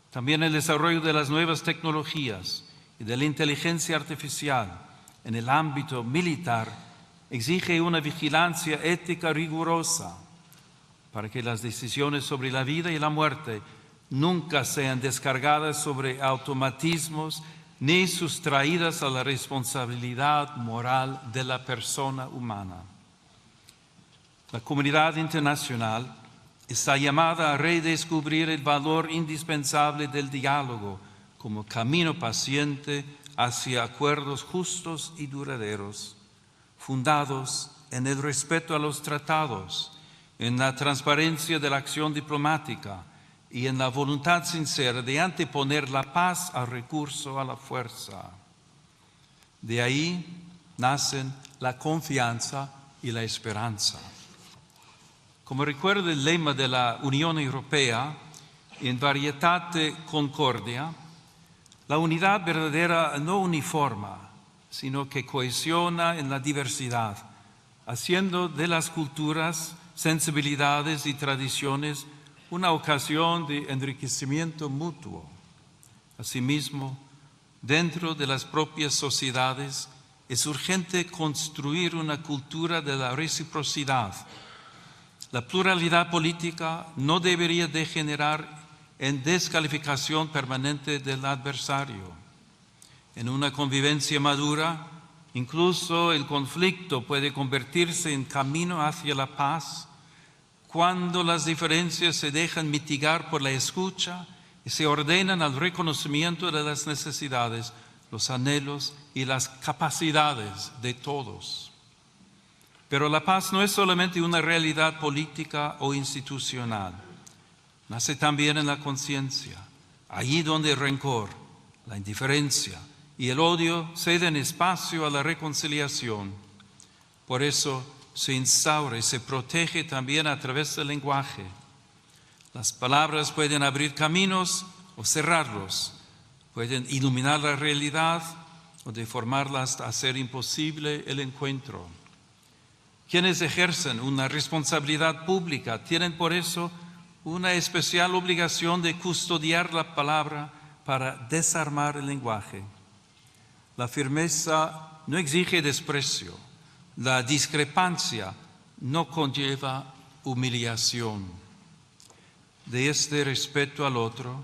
También el desarrollo de las nuevas tecnologías y de la inteligencia artificial en el ámbito militar exige una vigilancia ética rigurosa para que las decisiones sobre la vida y la muerte nunca sean descargadas sobre automatismos ni sustraídas a la responsabilidad moral de la persona humana. La comunidad internacional está llamada a redescubrir el valor indispensable del diálogo como camino paciente hacia acuerdos justos y duraderos, fundados en el respeto a los tratados, en la transparencia de la acción diplomática y en la voluntad sincera de anteponer la paz al recurso a la fuerza. De ahí nacen la confianza y la esperanza. Como recuerda el lema de la Unión Europea, in varietate concordia, la unidad verdadera no uniforma, sino que cohesiona en la diversidad, haciendo de las culturas, sensibilidades y tradiciones una ocasión de enriquecimiento mutuo. Asimismo, dentro de las propias sociedades es urgente construir una cultura de la reciprocidad. La pluralidad política no debería degenerar en descalificación permanente del adversario. En una convivencia madura, incluso el conflicto puede convertirse en camino hacia la paz cuando las diferencias se dejan mitigar por la escucha y se ordenan al reconocimiento de las necesidades, los anhelos y las capacidades de todos. Pero la paz no es solamente una realidad política o institucional. Nace también en la conciencia, allí donde el rencor, la indiferencia y el odio ceden espacio a la reconciliación. Por eso se instaura y se protege también a través del lenguaje. Las palabras pueden abrir caminos o cerrarlos, pueden iluminar la realidad o deformarla hasta hacer imposible el encuentro. Quienes ejercen una responsabilidad pública tienen por eso una especial obligación de custodiar la palabra para desarmar el lenguaje. La firmeza no exige desprecio, la discrepancia no conlleva humillación. De este respeto al otro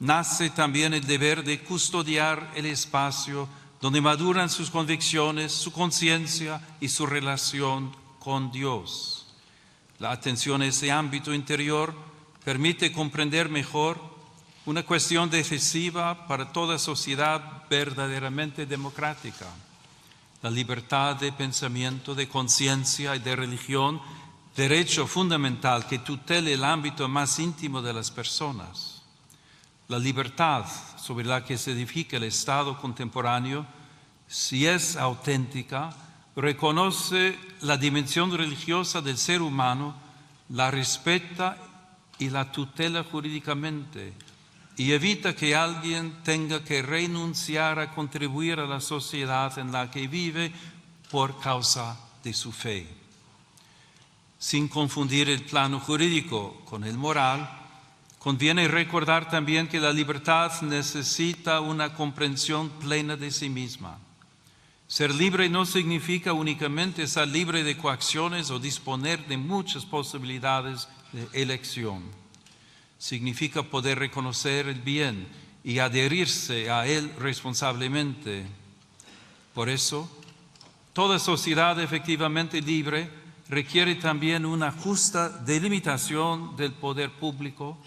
nace también el deber de custodiar el espacio donde maduran sus convicciones, su conciencia y su relación con Dios. La atención a ese ámbito interior permite comprender mejor una cuestión decisiva para toda sociedad verdaderamente democrática: la libertad de pensamiento, de conciencia y de religión, derecho fundamental que tutela el ámbito más íntimo de las personas. La libertad sobre la que se edifica el Estado contemporáneo, si es auténtica, reconoce la dimensión religiosa del ser humano, la respeta y la tutela jurídicamente, y evita que alguien tenga que renunciar a contribuir a la sociedad en la que vive por causa de su fe. Sin confundir el plano jurídico con el moral, conviene recordar también que la libertad necesita una comprensión plena de sí misma. Ser libre no significa únicamente estar libre de coacciones o disponer de muchas posibilidades de elección. Significa poder reconocer el bien y adherirse a él responsablemente. Por eso, toda sociedad efectivamente libre requiere también una justa delimitación del poder público,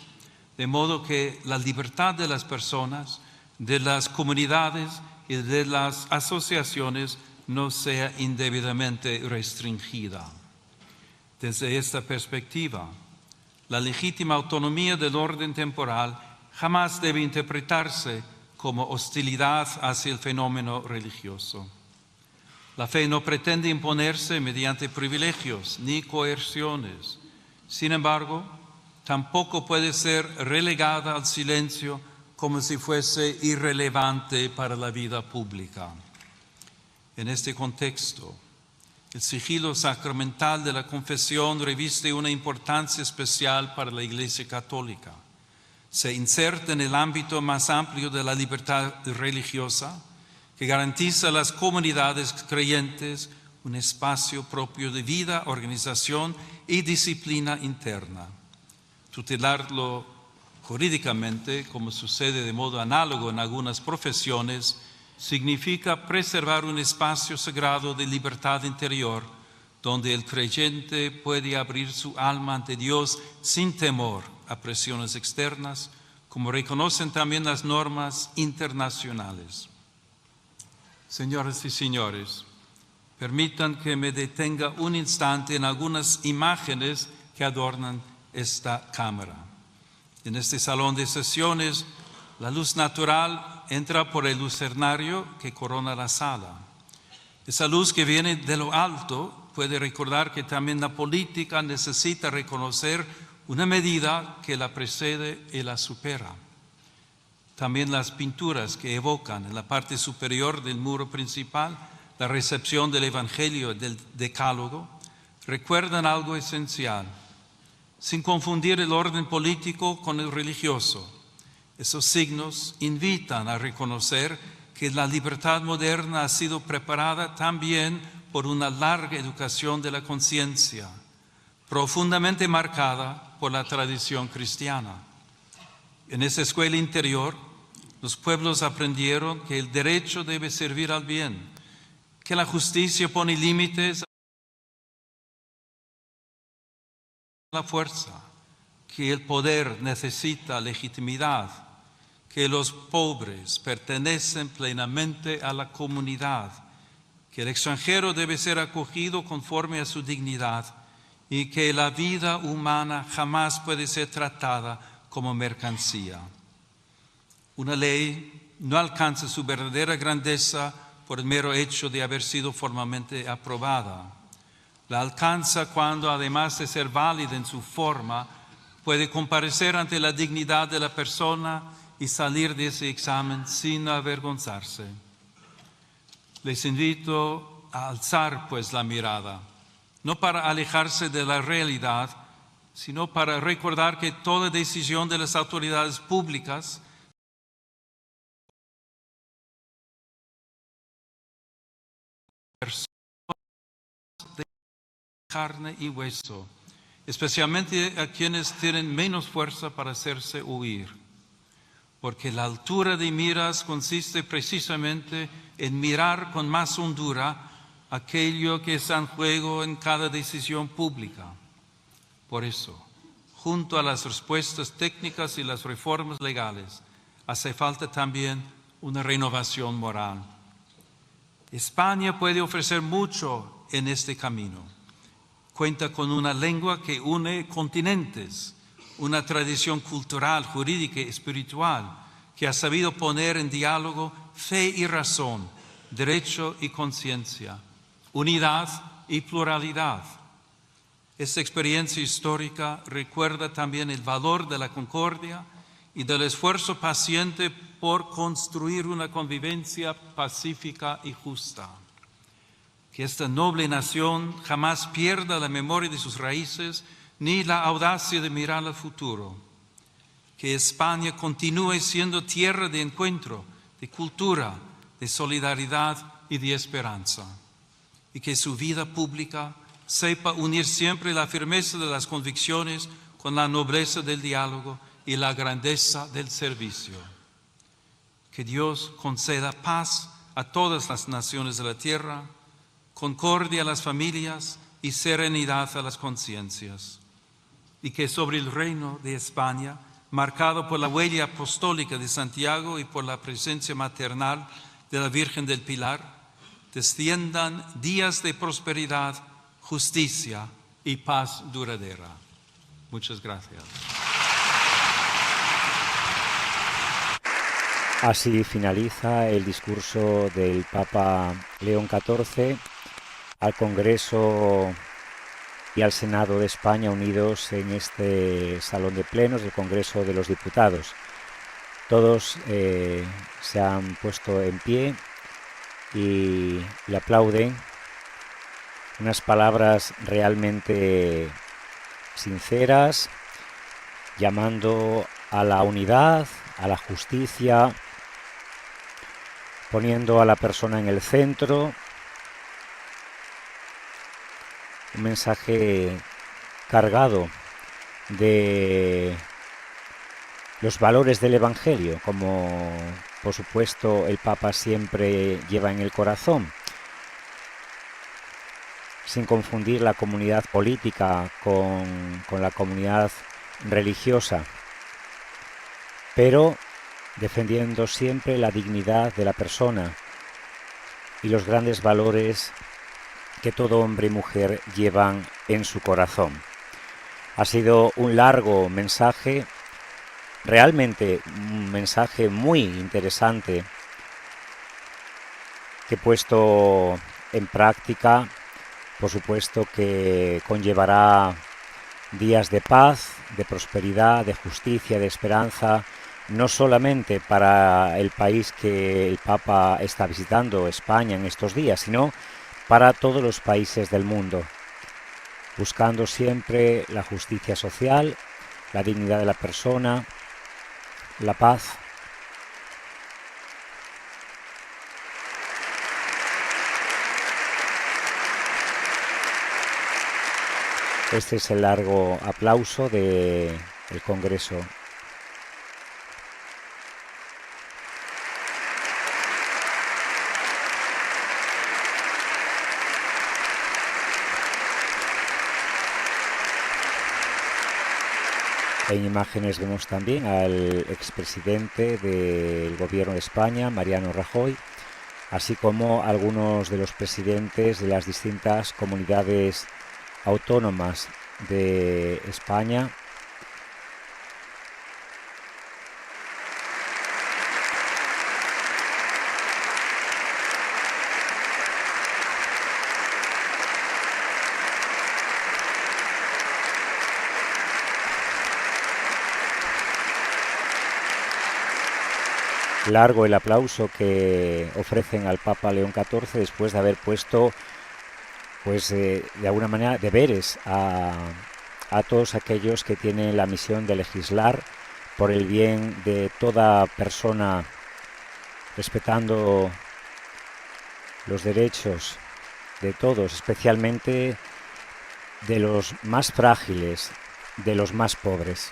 de modo que la libertad de las personas, de las comunidades y de las asociaciones no sea indebidamente restringida. Desde esta perspectiva, la legítima autonomía del orden temporal jamás debe interpretarse como hostilidad hacia el fenómeno religioso. La fe no pretende imponerse mediante privilegios ni coerciones. Sin embargo, tampoco puede ser relegada al silencio como si fuese irrelevante para la vida pública. En este contexto, el sigilo sacramental de la confesión reviste una importancia especial para la Iglesia Católica. Se inserta en el ámbito más amplio de la libertad religiosa, que garantiza a las comunidades creyentes un espacio propio de vida, organización y disciplina interna. Tutelarlo jurídicamente, como sucede de modo análogo en algunas profesiones, significa preservar un espacio sagrado de libertad interior, donde el creyente puede abrir su alma ante Dios sin temor a presiones externas, como reconocen también las normas internacionales. Señoras y señores, permitan que me detenga un instante en algunas imágenes que adornan esta cámara. En este salón de sesiones, la luz natural entra por el lucernario que corona la sala. Esa luz que viene de lo alto puede recordar que también la política necesita reconocer una medida que la precede y la supera. También las pinturas que evocan en la parte superior del muro principal la recepción del Evangelio y del Decálogo recuerdan algo esencial, sin confundir el orden político con el religioso. Esos signos invitan a reconocer que la libertad moderna ha sido preparada también por una larga educación de la conciencia, profundamente marcada por la tradición cristiana. En esa escuela interior, los pueblos aprendieron que el derecho debe servir al bien, que la justicia pone límites a la fuerza, que el poder necesita legitimidad, que los pobres pertenecen plenamente a la comunidad, que el extranjero debe ser acogido conforme a su dignidad y que la vida humana jamás puede ser tratada como mercancía. Una ley no alcanza su verdadera grandeza por el mero hecho de haber sido formalmente aprobada. La alcanza cuando, además de ser válida en su forma, puede comparecer ante la dignidad de la persona y salir de ese examen sin avergonzarse. Les invito a alzar pues la mirada, no para alejarse de la realidad, sino para recordar que toda decisión de las autoridades públicas personas de carne y hueso, especialmente a quienes tienen menos fuerza para hacerse oír. Porque la altura de miras consiste precisamente en mirar con más hondura aquello que está en juego en cada decisión pública. Por eso, junto a las respuestas técnicas y las reformas legales, hace falta también una renovación moral. España puede ofrecer mucho en este camino. Cuenta con una lengua que une continentes, una tradición cultural, jurídica y espiritual que ha sabido poner en diálogo fe y razón, derecho y conciencia, unidad y pluralidad. Esta experiencia histórica recuerda también el valor de la concordia y del esfuerzo paciente por construir una convivencia pacífica y justa. Que esta noble nación jamás pierda la memoria de sus raíces ni la audacia de mirar al futuro. Que España continúe siendo tierra de encuentro, de cultura, de solidaridad y de esperanza. Y que su vida pública sepa unir siempre la firmeza de las convicciones con la nobleza del diálogo y la grandeza del servicio. Que Dios conceda paz a todas las naciones de la tierra, concordia a las familias y serenidad a las conciencias. Y que sobre el reino de España, marcado por la huella apostólica de Santiago y por la presencia maternal de la Virgen del Pilar, desciendan días de prosperidad, justicia y paz duradera. Muchas gracias. Así finaliza el discurso del Papa León XIV al Congreso y al Senado de España unidos en este salón de plenos del Congreso de los Diputados. Todos se han puesto en pie y le aplauden. Unas palabras realmente sinceras, llamando a la unidad, a la justicia, poniendo a la persona en el centro. Un mensaje cargado de los valores del Evangelio, como por supuesto el Papa siempre lleva en el corazón, sin confundir la comunidad política con la comunidad religiosa, pero defendiendo siempre la dignidad de la persona y los grandes valores que todo hombre y mujer llevan en su corazón. Ha sido un largo mensaje, realmente un mensaje muy interesante, que puesto en práctica, por supuesto que conllevará días de paz, de prosperidad, de justicia, de esperanza, no solamente para el país que el Papa está visitando, España, en estos días, sino para todos los países del mundo, buscando siempre la justicia social, la dignidad de la persona, la paz. Este es el largo aplauso del Congreso. En imágenes vemos también al expresidente del Gobierno de España, Mariano Rajoy, así como algunos de los presidentes de las distintas comunidades autónomas de España. Largo el aplauso que ofrecen al Papa León XIV después de haber puesto, pues de alguna manera, deberes a todos aquellos que tienen la misión de legislar por el bien de toda persona, respetando los derechos de todos, especialmente de los más frágiles, de los más pobres.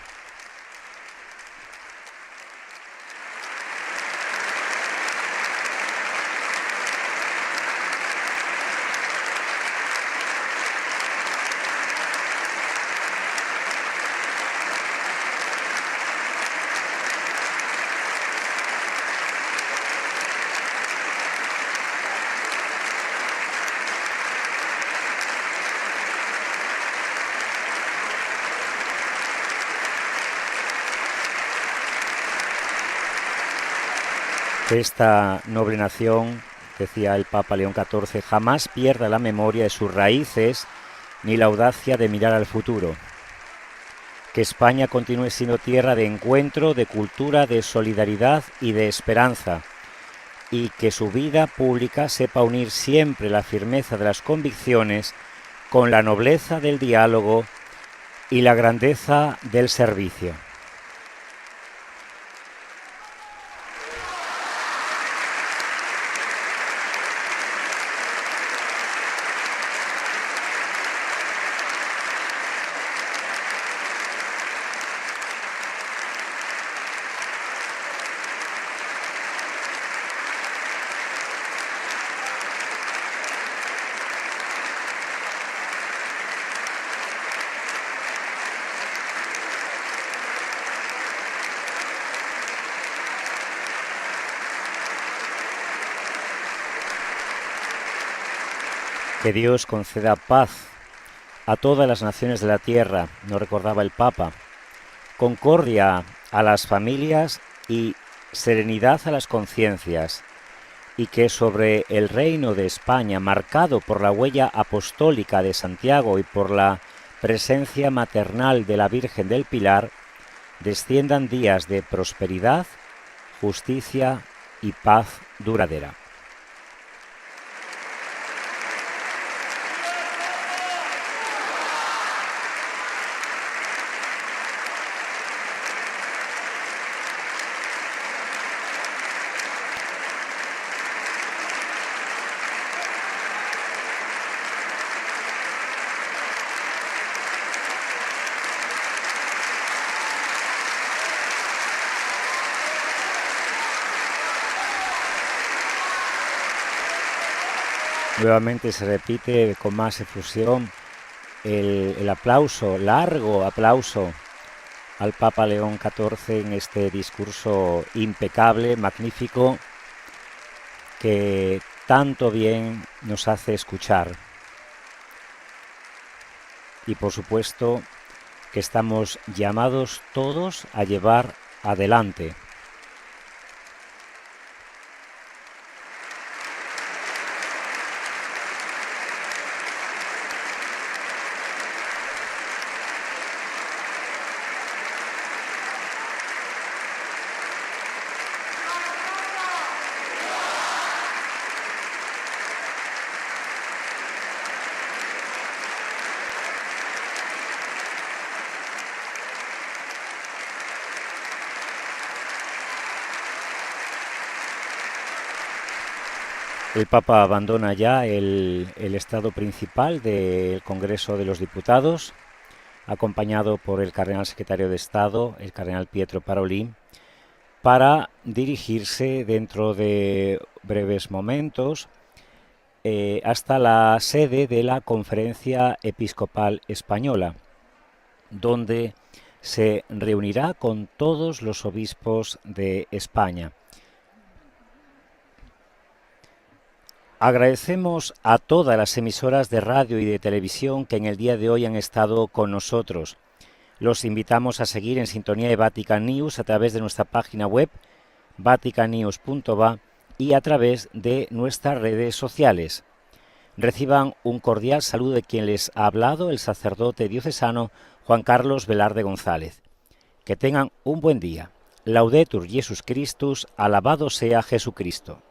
Que esta noble nación, decía el Papa León XIV, jamás pierda la memoria de sus raíces ni la audacia de mirar al futuro. Que España continúe siendo tierra de encuentro, de cultura, de solidaridad y de esperanza. y que su vida pública sepa unir siempre la firmeza de las convicciones con la nobleza del diálogo y la grandeza del servicio. Que Dios conceda paz a todas las naciones de la tierra, nos recordaba el Papa, concordia a las familias y serenidad a las conciencias, y que sobre el reino de España, marcado por la huella apostólica de Santiago y por la presencia maternal de la Virgen del Pilar, desciendan días de prosperidad, justicia y paz duradera. Nuevamente se repite con más efusión el aplauso, largo aplauso al Papa León XIV en este discurso impecable, magnífico, que tanto bien nos hace escuchar. Y por supuesto que estamos llamados todos a llevar adelante. El Papa abandona ya el estado principal del Congreso de los Diputados, acompañado por el cardenal secretario de Estado, el cardenal Pietro Parolin, para dirigirse dentro de breves momentos hasta la sede de la Conferencia Episcopal Española, donde se reunirá con todos los obispos de España. Agradecemos a todas las emisoras de radio y de televisión que en el día de hoy han estado con nosotros. Los invitamos a seguir en sintonía de Vatican News a través de nuestra página web vaticannews.va y a través de nuestras redes sociales. Reciban un cordial saludo de quien les ha hablado, el sacerdote diocesano Juan Carlos Velarde González. Que tengan un buen día. Laudetur Jesus Christus, alabado sea Jesucristo.